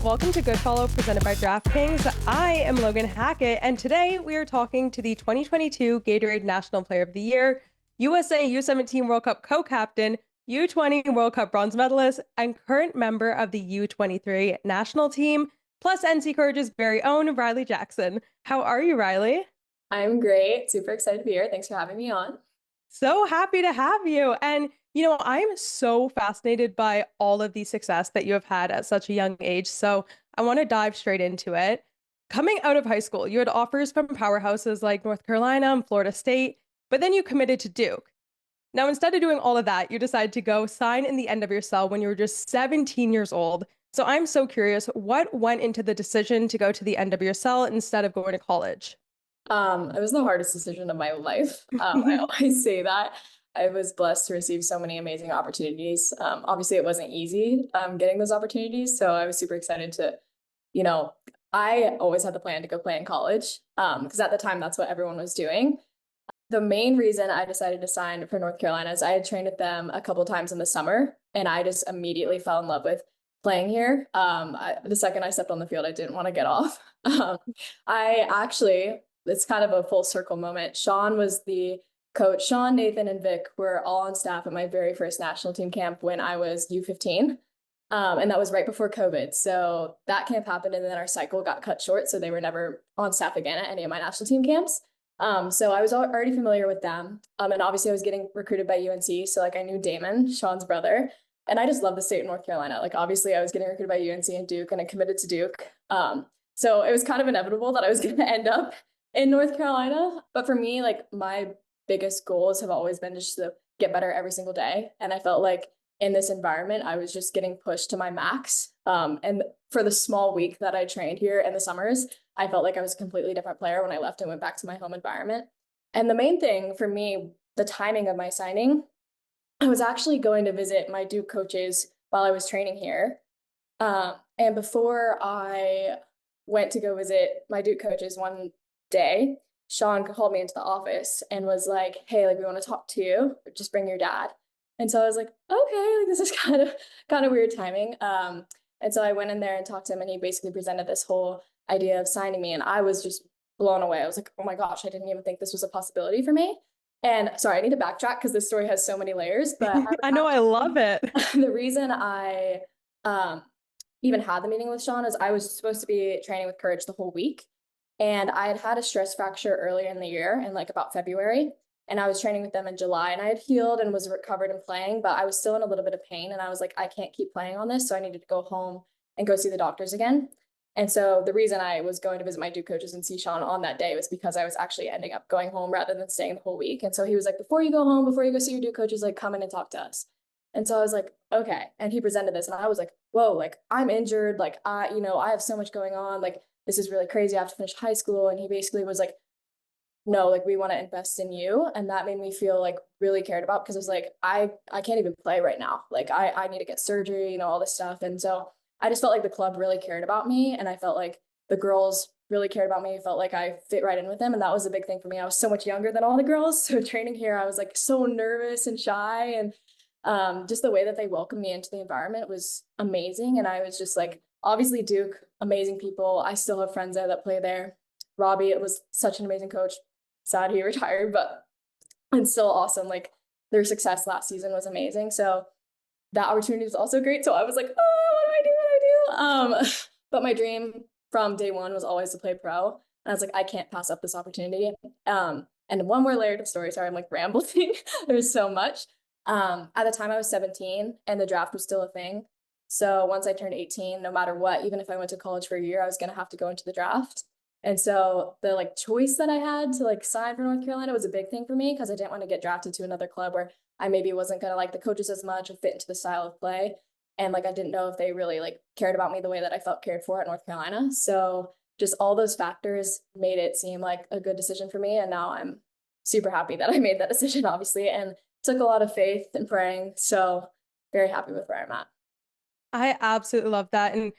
Welcome to Goodfollow presented by DraftKings. I am Logan Hackett, and today we are talking to the 2022 Gatorade National Player of the Year, USA U17 World Cup co-captain, U20 World Cup bronze medalist, and current member of the U23 national team, plus NC Courage's very own Riley Jackson. How are you, Riley? I'm great. Super excited to be here. Thanks for having me on. So happy to have you. And, I'm so fascinated by all of the success that you have had at such a young age. So I want to dive straight into it. Coming out of high school, you had offers from powerhouses like North Carolina and Florida State, but then you committed to Duke. Now, instead of doing all of that, you decided to go sign in the NWSL when you were just 17 years old. So I'm so curious, what went into the decision to go to the NWSL instead of going to college? It was the hardest decision of my life. I always say that. I was blessed to receive so many amazing opportunities. Obviously, it wasn't easy getting those opportunities. So I was super excited to, you know, I always had the plan to go play in college because at the time, that's what everyone was doing. The main reason I decided to sign for North Carolina is I had trained with them a couple times in the summer, and I just immediately fell in love with playing here. The second I stepped on the field, I didn't want to get off. I actually, it's kind of a full circle moment. Sean was the coach. Sean, Nathan, and Vic were all on staff at my very first national team camp when I was U15. And that was right before COVID. So that camp happened, and then our cycle got cut short. So they were never on staff again at any of my national team camps. So I was already familiar with them. And obviously I was getting recruited by UNC. So like I knew Damon, Sean's brother, and I just love the state of North Carolina. Like obviously I was getting recruited by UNC and Duke, and I committed to Duke. So it was kind of inevitable that I was going to end up in North Carolina. But for me, like my biggest goals have always been just to get better every single day. And I felt like in this environment, I was just getting pushed to my max. And for the small week that I trained here in the summers, I felt like I was a completely different player when I left and went back to my home environment. And the main thing for me, the timing of my signing, I was actually going to visit my Duke coaches while I was training here. And before I went to go visit my Duke coaches one day, Sean called me into the office and was like, "Hey, like we want to talk to you. Just bring your dad." And so I was like, "Okay, like this is kind of weird timing." And so I went in there and talked to him, and he basically presented this whole idea of signing me, and I was just blown away. I was like, "Oh my gosh, I didn't even think this was a possibility for me." And sorry, I need to backtrack because this story has so many layers. But I know, I love it. the reason I even had the meeting with Sean is I was supposed to be training with Courage the whole week. And I had had a stress fracture earlier in the year in like about February. And I was training with them in July, and I had healed and was recovered and playing, but I was still in a little bit of pain. And I was like, I can't keep playing on this. So I needed to go home and go see the doctors again. And so the reason I was going to visit my Duke coaches and see Sean on that day was because I was actually ending up going home rather than staying the whole week. And so he was like, before you go home, before you go see your Duke coaches, like come in and talk to us. And so I was like, okay. And he presented this, and I was like, whoa, like I'm injured. Like I have so much going on. Like this is really crazy. I have to finish high school. And he basically was like, no, like we want to invest in you. And that made me feel like really cared about, because I was like, I can't even play right now. Like I need to get surgery, all this stuff. And so I just felt like the club really cared about me. And I felt like the girls really cared about me. I felt like I fit right in with them. And that was a big thing for me. I was so much younger than all the girls. So training here, I was like so nervous and shy. And just the way that they welcomed me into the environment was amazing. And I was just like, obviously Duke, amazing people. I still have friends there that play there. Robbie, it was such an amazing coach. Sad he retired, but it's still awesome. Like their success last season was amazing. So that opportunity was also great. So I was like, oh, what do I do? But my dream from day one was always to play pro. And I was like, I can't pass up this opportunity. And one more layer to the story. Sorry, I'm like rambling. There's so much. At the time I was 17 and the draft was still a thing. So once I turned 18, no matter what, even if I went to college for a year, I was going to have to go into the draft. And so the like choice that I had to like sign for North Carolina was a big thing for me, because I didn't want to get drafted to another club where I maybe wasn't going to like the coaches as much or fit into the style of play. And like I didn't know if they really like cared about me the way that I felt cared for at North Carolina. So just all those factors made it seem like a good decision for me. And now I'm super happy that I made that decision, obviously, and took a lot of faith and praying. So very happy with where I'm at. I absolutely love that. And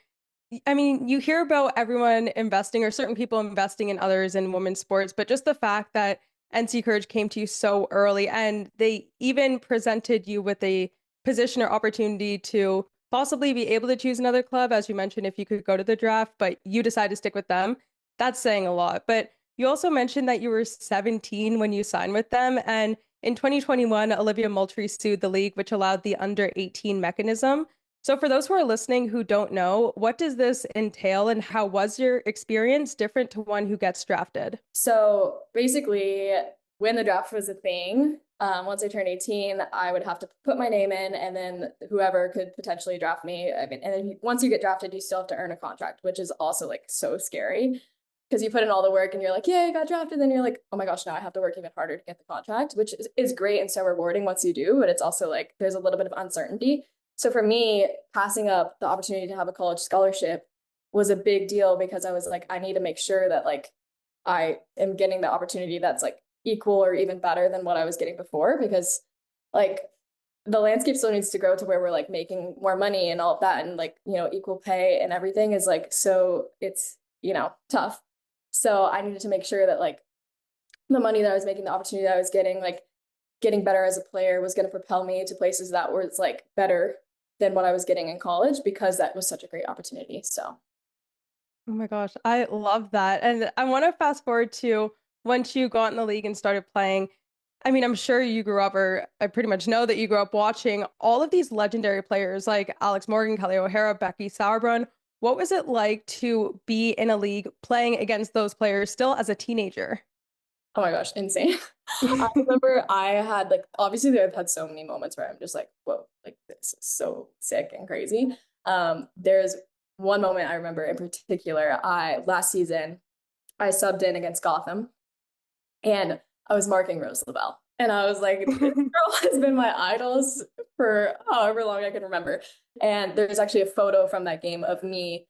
I mean, you hear about everyone investing or certain people investing in others in women's sports, but just the fact that NC Courage came to you so early and they even presented you with a position or opportunity to possibly be able to choose another club, as you mentioned, if you could go to the draft, but you decide to stick with them. That's saying a lot. But you also mentioned that you were 17 when you signed with them. And in 2021, Olivia Moultrie sued the league, which allowed the under 18 mechanism. So, for those who are listening who don't know, what does this entail and how was your experience different to one who gets drafted? So basically, when the draft was a thing, once I turned 18, I would have to put my name in, and then whoever could potentially draft me. I mean, and then once you get drafted, you still have to earn a contract, which is also like so scary because you put in all the work and you're like, yeah, I got drafted. Then you're like, oh my gosh, now I have to work even harder to get the contract, which is great and so rewarding once you do. But it's also like there's a little bit of uncertainty. So for me, passing up the opportunity to have a college scholarship was a big deal because I was like, I need to make sure that like I am getting the opportunity that's like equal or even better than what I was getting before because like the landscape still needs to grow to where we're like making more money and all of that and like, equal pay and everything is like so it's, tough. So I needed to make sure that like the money that I was making, the opportunity that I was getting, like getting better as a player was going to propel me to places that were like better than what I was getting in college because that was such a great opportunity. So Oh my gosh, I love that. And I want to fast forward to once you got in the league and started playing. I mean, I'm sure you grew up, or I pretty much know that you grew up watching all of these legendary players like Alex Morgan, Kelley O'Hara, Becky Sauerbrunn. What was it like to be in a league playing against those players still as a teenager? oh my gosh, insane. I remember I had like obviously I've had so many moments where I'm just like, whoa, like this is so sick and crazy. There's one moment I remember in particular. I last season I subbed in against Gotham and I was marking Rose Lavelle. And I was like, this girl has been my idols for however long I can remember. And there's actually a photo from that game of me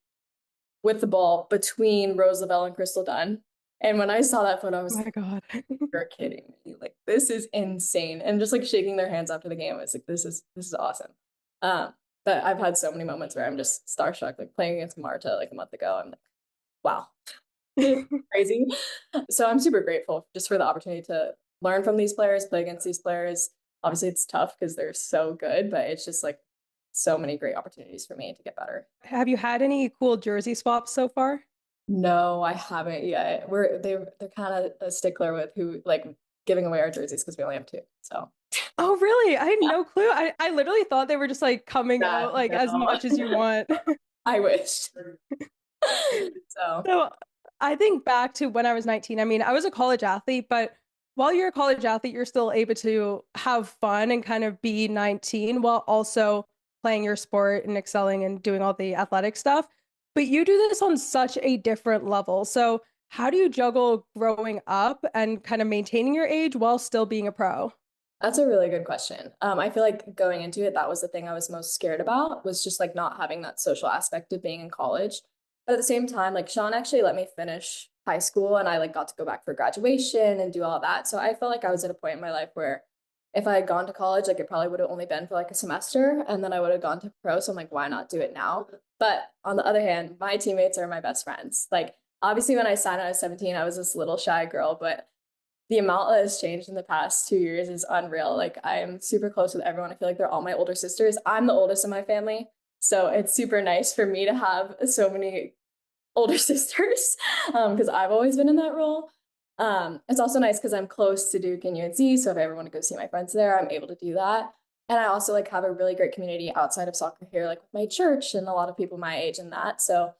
with the ball between Rose Lavelle and Crystal Dunn. And when I saw that photo, I Oh was my like, God. you're kidding me. Like, this is insane. And just like shaking their hands after the game, I was like, this is awesome. Um, but I've had so many moments where I'm just starstruck, like playing against Marta like a month ago. I'm like, wow, this is crazy. So I'm super grateful just for the opportunity to learn from these players, play against these players. Obviously, it's tough because they're so good, but it's just like so many great opportunities for me to get better. Have you had any cool jersey swaps so far? No, I haven't yet. They're kind of a stickler with who like giving away our jerseys because we only have two. So Oh, really? I had yeah, no clue. I literally thought they were just like coming out like as no. much as you want. I wish. So So I think back to when I was 19. I mean, I was a college athlete, but while you're a college athlete, you're still able to have fun and kind of be 19 while also playing your sport and excelling and doing all the athletic stuff. But you do this on such a different level. So how do you juggle growing up and kind of maintaining your age while still being a pro? that's a really good question. I feel like going into it, that was the thing I was most scared about was just like not having that social aspect of being in college. But at the same time, like Sean actually let me finish high school and I like got to go back for graduation and do all that. So I felt like I was at a point in my life where if I had gone to college, like it probably would have only been for like a semester and then I would have gone to pro. So I'm like, why not do it now? But on the other hand, my teammates are my best friends. Like obviously when I signed when I was 17, I was this little shy girl, but the amount that has changed in the past 2 years is unreal. Like I am super close with everyone. I feel like they're all my older sisters. I'm the oldest in my family. So it's super nice for me to have so many older sisters because I've always been in that role. It's also nice because I'm close to Duke and UNC. So if I ever want to go see my friends there, I'm able to do that. And I also like have a really great community outside of soccer here, like with my church and a lot of people my age and that. So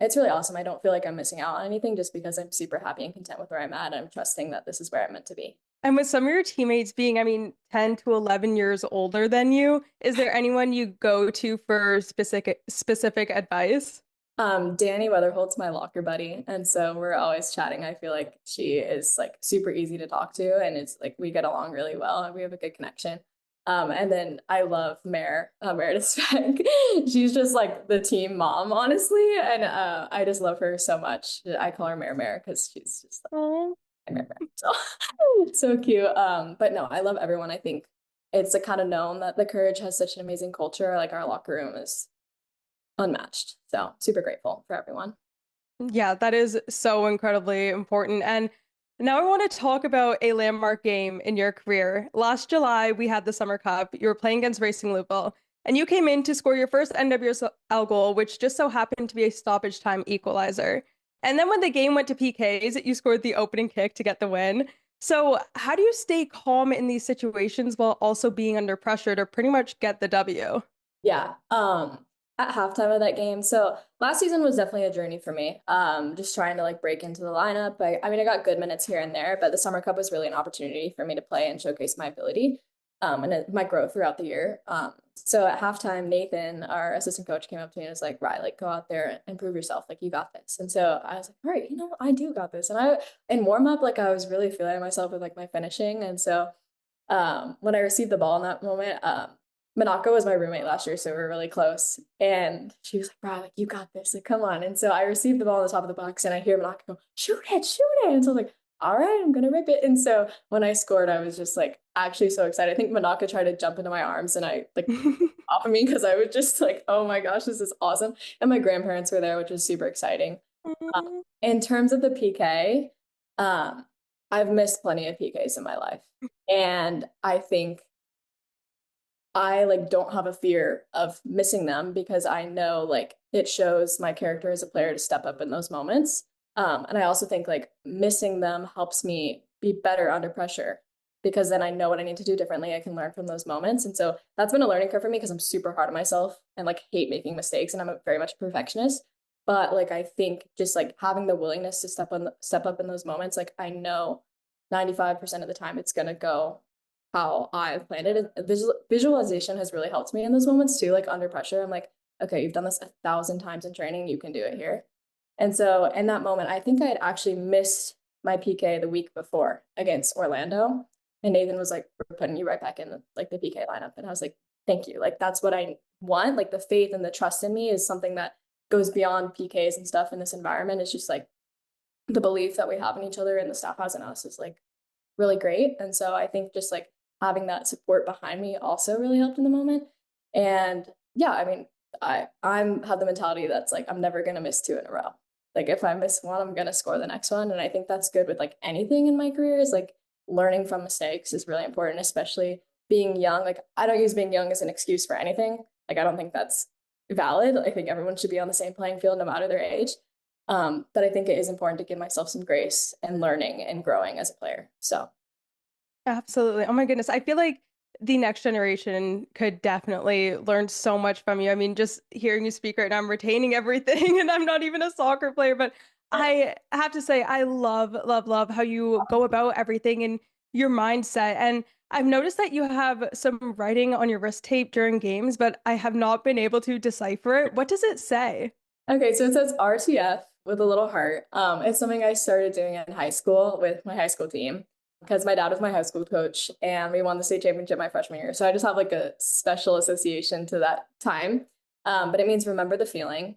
it's really awesome. I don't feel like I'm missing out on anything just because I'm super happy and content with where I'm at. I'm trusting that this is where I'm meant to be. And with some of your teammates being, I mean, 10 to 11 years older than you, is there anyone you go to for specific advice? Danny Weatherholt's my locker buddy, and so we're always chatting. I feel like she is like super easy to talk to, and it's like we get along really well, and we have a good connection. And then I love Meredith Speck. She's just like the team mom, honestly, and I just love her so much. I call her Mare because she's just Oh, like Mare. So so cute. But no, I love everyone. I think it's like kind of known that the Courage has such an amazing culture. Like our locker room is unmatched. So super grateful for everyone. yeah, that is so incredibly important. And now I want to talk about a landmark game in your career. Last July, we had the Summer Cup. You were playing against Racing Louisville. and you came in to score your first NWSL goal, which just so happened to be a stoppage time equalizer. And then when the game went to PKs, you scored the opening kick to get the win. So, how do you stay calm in these situations while also being under pressure to pretty much get the W? Yeah. At halftime of that game. So last season was definitely a journey for me. Just trying to like break into the lineup. I mean, I got good minutes here and there, but the Summer Cup was really an opportunity for me to play and showcase my ability. My growth throughout the year. So at halftime, Nathan, our assistant coach, came up to me and was like, "Right, like go out there and prove yourself. Like you got this." And so I was like, "All right, I do got this." And in warm up, like I was really feeling myself with like my finishing. And so when I received the ball in that moment, Manako was my roommate last year, so we were really close. And she was like, "Bro, like you got this, like come on." And so I received the ball on the top of the box, and I hear Manako go, "Shoot it, shoot it!" And so I was like, "All right, I'm gonna rip it." And so when I scored, I was just like actually so excited. I think Manaka tried to jump into my arms, and I like off of me because I was just like, "Oh my gosh, this is awesome!" And my grandparents were there, which was super exciting. In terms of the PK, um, I've missed plenty of PKs in my life, and I think I like don't have a fear of missing them because I know like it shows my character as a player to step up in those moments. And I also think like missing them helps me be better under pressure because then I know what I need to do differently. I can learn from those moments. And so that's been a learning curve for me because I'm super hard on myself and like hate making mistakes and I'm a very much a perfectionist. But like I think just like having the willingness to step up in those moments, like I know 95% of the time it's gonna go how I've planned it. Visualization has really helped me in those moments too. Like under pressure, I'm like, okay, you've done this 1,000 times in training, you can do it here. And so in that moment, I think I had actually missed my PK the week before against Orlando. And Nathan was like, "We're putting you right back in like the PK lineup." And I was like, "Thank you. Like that's what I want. Like the faith and the trust in me is something that goes beyond PKs and stuff in this environment. It's just like the belief that we have in each other and the staff has in us is like really great. And so I think just like having that support behind me also really helped in the moment. And yeah, I mean, I'm have the mentality that's like I'm never gonna miss two in a row. Like if I miss one, I'm gonna score the next one. And I think that's good with like anything in my career is like learning from mistakes is really important, especially being young. Like I don't use being young as an excuse for anything. Like I don't think that's valid. I think everyone should be on the same playing field no matter their age. But I think it is important to give myself some grace and learning and growing as a player. So Absolutely. Oh my goodness. I feel like the next generation could definitely learn so much from you. I mean, just hearing you speak right now, I'm retaining everything, and I'm not even a soccer player, but I have to say, I love, love, love how you go about everything and your mindset. And I've noticed that you have some writing on your wrist tape during games, but I have not been able to decipher it. What does it say? okay, so it says RTF with a little heart. It's something I started doing in high school with my high school team because my dad was my high school coach and we won the state championship my freshman year. So I just have like a special association to that time. But it means remember the feeling.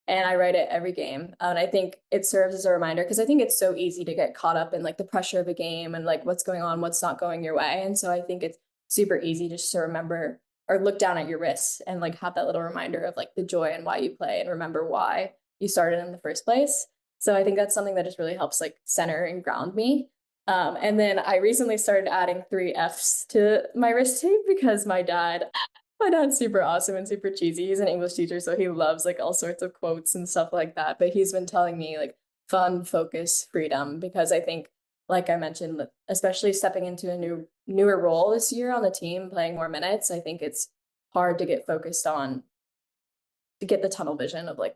And I write it every game. And I think it serves as a reminder because I think it's so easy to get caught up in like the pressure of a game and like what's going on, what's not going your way. And so I think it's super easy just to remember or look down at your wrists and like have that little reminder of like the joy and why you play and remember why you started in the first place. So I think that's something that just really helps like center and ground me. And then I recently started adding 3 F's to my wrist tape because my dad's super awesome and super cheesy. He's an English teacher, so he loves like all sorts of quotes and stuff like that. But he's been telling me like fun, focus, freedom, because I think, like I mentioned, especially stepping into a newer role this year on the team, playing more minutes, I think it's hard to get focused on to get the tunnel vision of like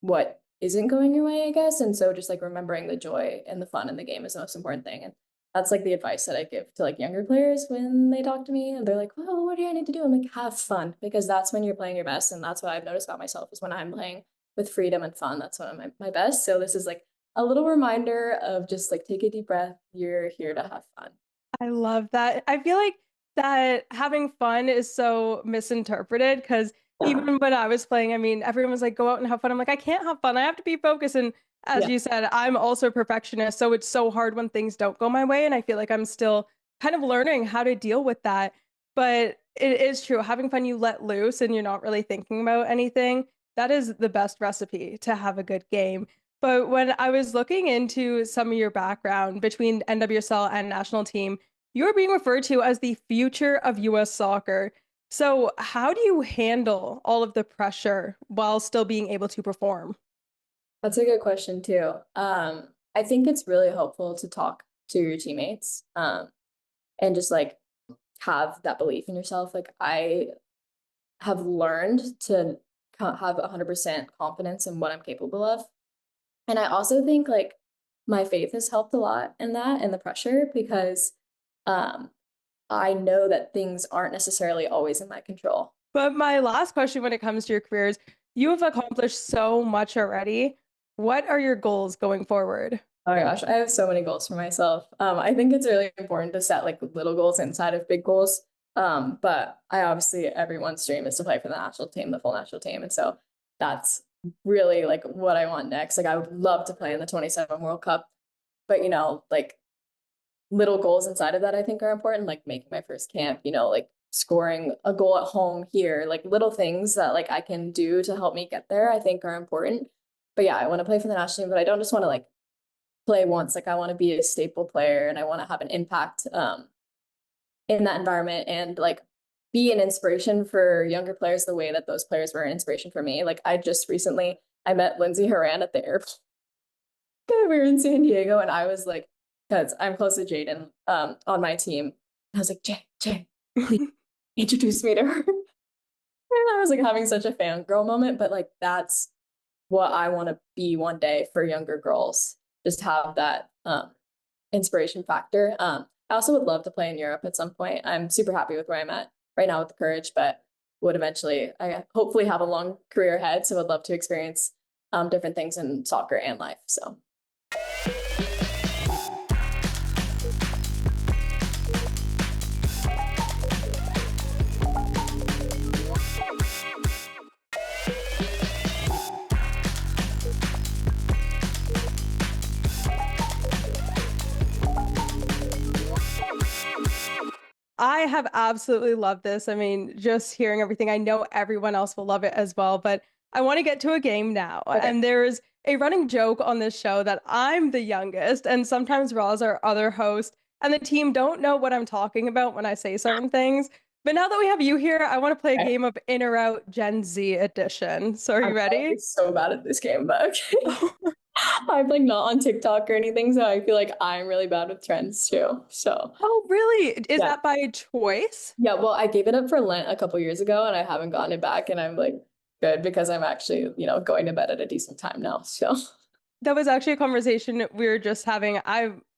what isn't going your way, I guess. And so just like remembering the joy and the fun in the game is the most important thing. And that's like the advice that I give to like younger players when they talk to me and they're like, "Well, what do I need to do?" I'm like, have fun because that's when you're playing your best. And that's what I've noticed about myself is when I'm playing with freedom and fun, that's when I'm at my best. So this is like a little reminder of just like take a deep breath. You're here to have fun. I love that. I feel like that having fun is so misinterpreted because Yeah. even when I was playing, I mean, everyone was like, go out and have fun. I'm like, I can't have fun. I have to be focused. And as Yeah. you said, I'm also a perfectionist. So it's so hard when things don't go my way. And I feel like I'm still kind of learning how to deal with that. But it is true. Having fun, you let loose and you're not really thinking about anything. That is the best recipe to have a good game. But when I was looking into some of your background between NWSL and national team, you are being referred to as the future of US soccer. So, how do you handle all of the pressure while still being able to perform? That's a good question too. I think it's really helpful to talk to your teammates, and just like have that belief in yourself. Like I have learned to have 100% confidence in what I'm capable of. And I also think like my faith has helped a lot in that and the pressure because um, I know that things aren't necessarily always in my control. But my last question when it comes to your careers, you have accomplished so much already. What are your goals going forward? Oh my gosh, I have so many goals for myself. I think it's really important to set like little goals inside of big goals. But I obviously everyone's dream is to play for the national team, the full national team. And so that's really like what I want next. Like I would love to play in the 27 World Cup, but like little goals inside of that I think are important, like making my first camp, like scoring a goal at home here, like little things that like I can do to help me get there, I think are important. But yeah, I want to play for the national team, but I don't just want to like play once. Like I want to be a staple player and I want to have an impact in that environment and like be an inspiration for younger players the way that those players were an inspiration for me. Like I just recently I met Lindsay Horan at the airport. We were in San Diego and I was like, because I'm close to Jaden on my team. And I was like, Jay, please introduce me to her. And I was like having such a fangirl moment, but like that's what I want to be one day for younger girls. Just have that inspiration factor. I also would love to play in Europe at some point. I'm super happy with where I'm at right now with the Courage, but would eventually, I hopefully have a long career ahead. So I'd love to experience different things in soccer and life. So. I have absolutely loved this. I mean, just hearing everything, I know everyone else will love it as well, but I want to get to a game now. Okay. And there's a running joke on this show that I'm the youngest, and sometimes Roz, our other host, and the team don't know what I'm talking about when I say certain things. But now that we have you here, I want to play a Okay. game of In or Out Gen Z edition. So are you I'm ready? probably so bad at this game, but okay. I'm like not on TikTok or anything, so I feel like I'm really bad with trends too. So Oh, really? Is yeah. that by choice? Yeah, well, I gave it up for Lent a couple years ago and I haven't gotten it back. And I'm like, good because I'm actually, going to bed at a decent time now. So That was actually a conversation we were just having.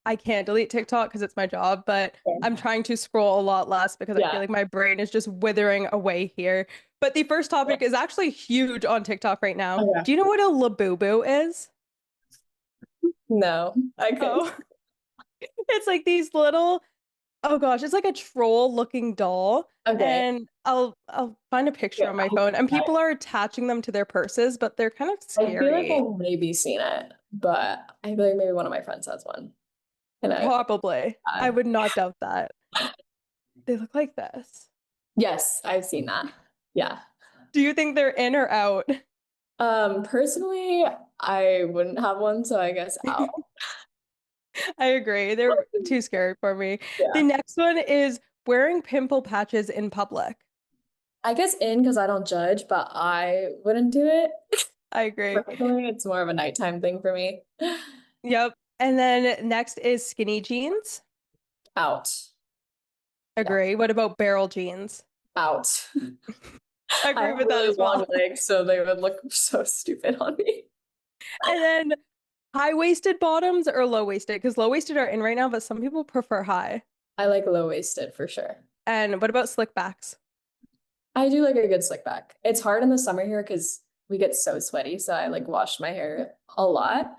I can't delete TikTok because it's my job, but I'm trying to scroll a lot less because I feel yeah. like my brain is just withering away here. But the first topic is actually huge on TikTok right now. Oh, yeah. Do you know what a labubu is? No, I could. Oh, it's like these little, oh gosh, it's like a troll looking doll. Okay. And I'll find a picture Yeah. on my phone and people are attaching them to their purses, but they're kind of I feel like scary. I've maybe seen it, but I feel like maybe one of my friends has one. And Probably. I would not doubt that. They look like this. yes, I've seen that. Yeah. Do you think they're in or out? Personally, I wouldn't have one, so I guess out. I agree. They're too scary for me. The Yeah. next one is wearing pimple patches in public. I guess in because I don't judge, but I wouldn't do it. I agree. Personally, it's more of a nighttime thing for me. Yep. And then next is skinny jeans. Out. Yeah, Agree. What about barrel jeans? out. I Agree have with that really as well. long legs, so they would look so stupid on me. And then high-waisted bottoms or low-waisted? Because low-waisted are in right now, but some people prefer high. I like low-waisted for sure. And what about slick backs? I do like a good slick back. It's hard in the summer here because we get so sweaty, so I like wash my hair a lot.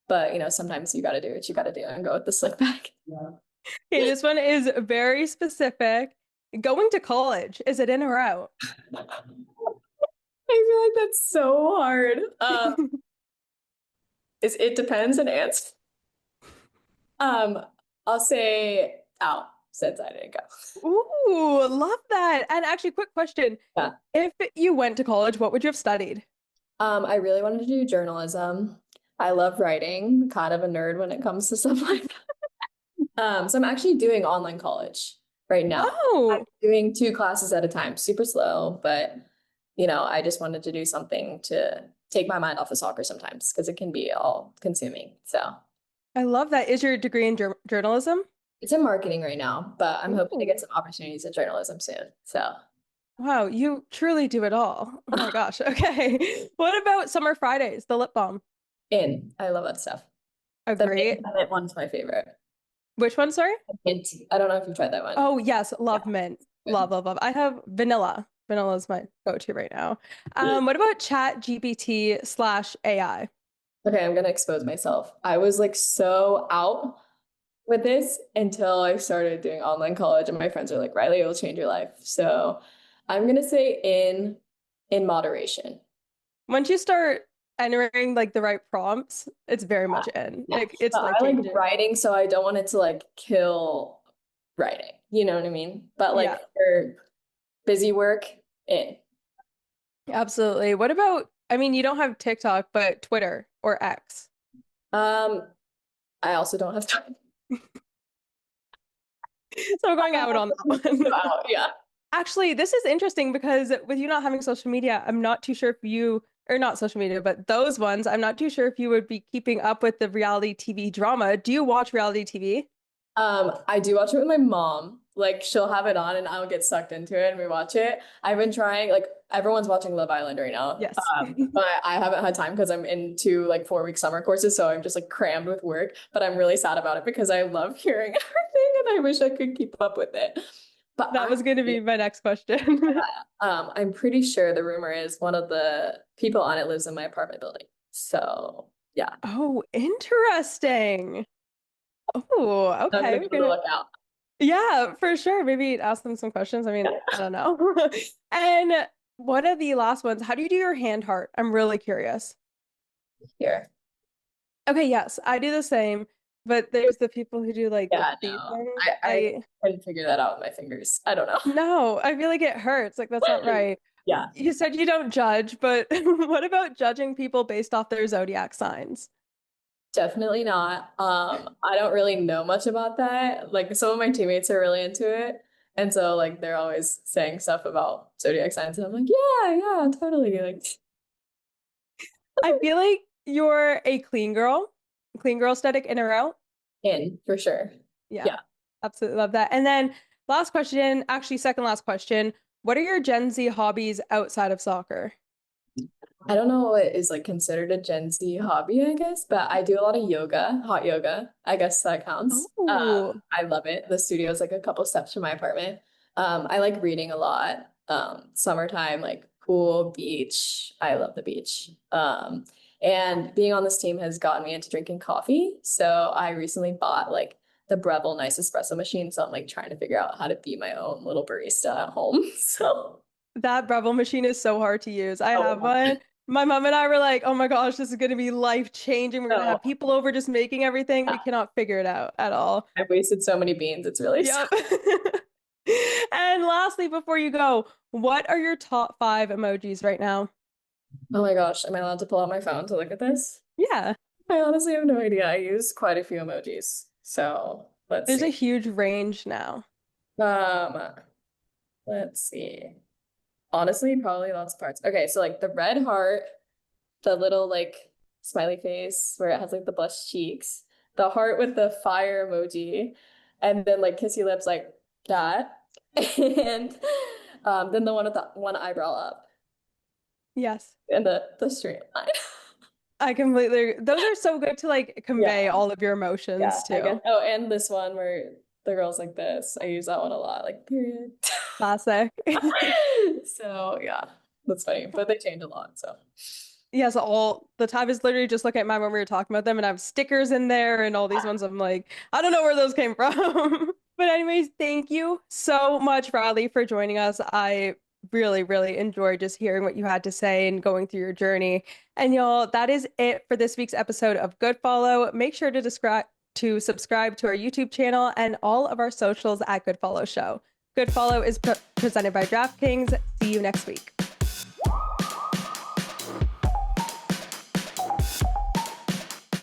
But sometimes you got to do what you got to do and go with the slick back. Yeah. Okay, this one is very specific. Going to college, is it in or out? I feel like that's so hard. Is it depends an answer. Um, I'll say out since I didn't go. Ooh, love that. And actually, quick question. Yeah. If you went to college, what would you have studied? I really wanted to do journalism. I love writing, kind of a nerd when it comes to stuff like that. So I'm actually doing online college. right now. I'm Oh, doing 2 classes at a time, super slow, but I just wanted to do something to take my mind off of soccer sometimes because it can be all consuming. So I love that. Is your degree in journalism? it's in marketing right now, but I'm hoping to get Ooh. some opportunities in journalism soon. So Wow, you truly do it all. Oh my gosh. Okay. What about Summer Fridays, the lip balm? I love that stuff. The Agree. mint one's my favorite. Which one, sorry? Mint. I don't know if you've tried that one. Oh, yes, Yeah, love mint. good. Love, love, love. I have vanilla. Vanilla is my go-to right now. What about Chat GPT slash AI? Okay, I'm gonna expose myself. I was like so out with this until I started doing online college, and my friends are like, Riley, it'll change your life. So I'm gonna say in moderation. Once you start entering like the right prompts, it's very Yeah. much in. Yeah. Like it's But life I like changing. writing, so I don't want it to like kill writing. You know what I mean? But like Yeah, for busy work, in. absolutely. What about, I mean, you don't have TikTok, but Twitter or X. Um, I also don't have time. So we're going out on that one. Wow, yeah. Actually, this is interesting because with you not having social media, I'm not too sure if you, or not social media, but those ones, I'm not too sure if you would be keeping up with the reality TV drama. Do you watch reality TV? I do watch it with my mom. Like she'll have it on and I'll get sucked into it and we watch it. I've been trying, like everyone's watching Love Island right now. Yes. But I haven't had time because I'm into like 4 week summer courses, so I'm just like crammed with work. But I'm really sad about it because I love hearing everything and I wish I could keep up with it. But That was going to be my next question. I'm pretty sure the rumor is one of the people on it lives in my apartment building. So yeah, Oh, interesting. Oh, I'm okay. gonna We're be on the gonna, lookout. yeah, for sure. Maybe ask them some questions. I mean, Yeah, I don't know. And what are the last ones? How do you do your hand heart? I'm really curious. here. Okay, yes, I do the same, but there's the people who do like Yeah, these no, things. I couldn't figure that out with my fingers. I don't know. No, I feel like it hurts. Like that's not right. Yeah, You said you don't judge, but what about judging people based off their zodiac signs? definitely not. I don't really know much about that. Like some of my teammates are really into it. And so like they're always saying stuff about zodiac signs and I'm like, yeah, yeah, totally. Like I feel like you're a clean girl aesthetic in or out. in for sure. Yeah, Yeah. absolutely love that. And then last question, actually second last question. What are your Gen Z hobbies outside of soccer? I don't know what is like considered a Gen Z hobby, I guess, but I do a lot of yoga, hot yoga. I guess that counts. Oh, I love it. The studio is like a couple steps from my apartment. I like reading a lot. Summertime, like pool, beach. I love the beach. And being on this team has gotten me into drinking coffee. So I recently bought like the Breville nice espresso machine. So I'm like trying to figure out how to be my own little barista at home. So that Breville machine is so hard to use. I have oh, one. My mom and I were like, oh my gosh, this is going to be life changing. We're going to no. have people over just making everything. We cannot figure it out at all. I've wasted so many beans. It's really sad. Yep. And lastly, before you go, what are your top five emojis right now? Oh my gosh, am I allowed to pull out my phone to look at this? Yeah, I honestly have no idea. I use quite a few emojis. So let's there's a see. huge range now. Um, let's see. Honestly, probably lots of parts. Okay, so like the red heart, the little like smiley face where it has like the blushed cheeks, the heart with the fire emoji, and then like kissy lips like that. And then the one with the one eyebrow up Yes, and the straight line. I completely, those are so good to like Yeah. convey all of your Yeah, emotions I guess. too. Oh, and this one where the girl's like this. I use that one a lot, like period. Classic. So yeah, that's funny. But they change a lot. So Yes, all the time is literally just looking at mine when we were talking about them, and I have stickers in there and all these ones. I'm like, I don't know where those came from. But anyways, thank you so much, Riley, for joining us. I really, really enjoyed just hearing what you had to say and going through your journey. And y'all, that is it for this week's episode of Good Follow. Make sure to subscribe to our YouTube channel and all of our socials at Good Follow Show. Good Follow is presented by DraftKings. See you next week.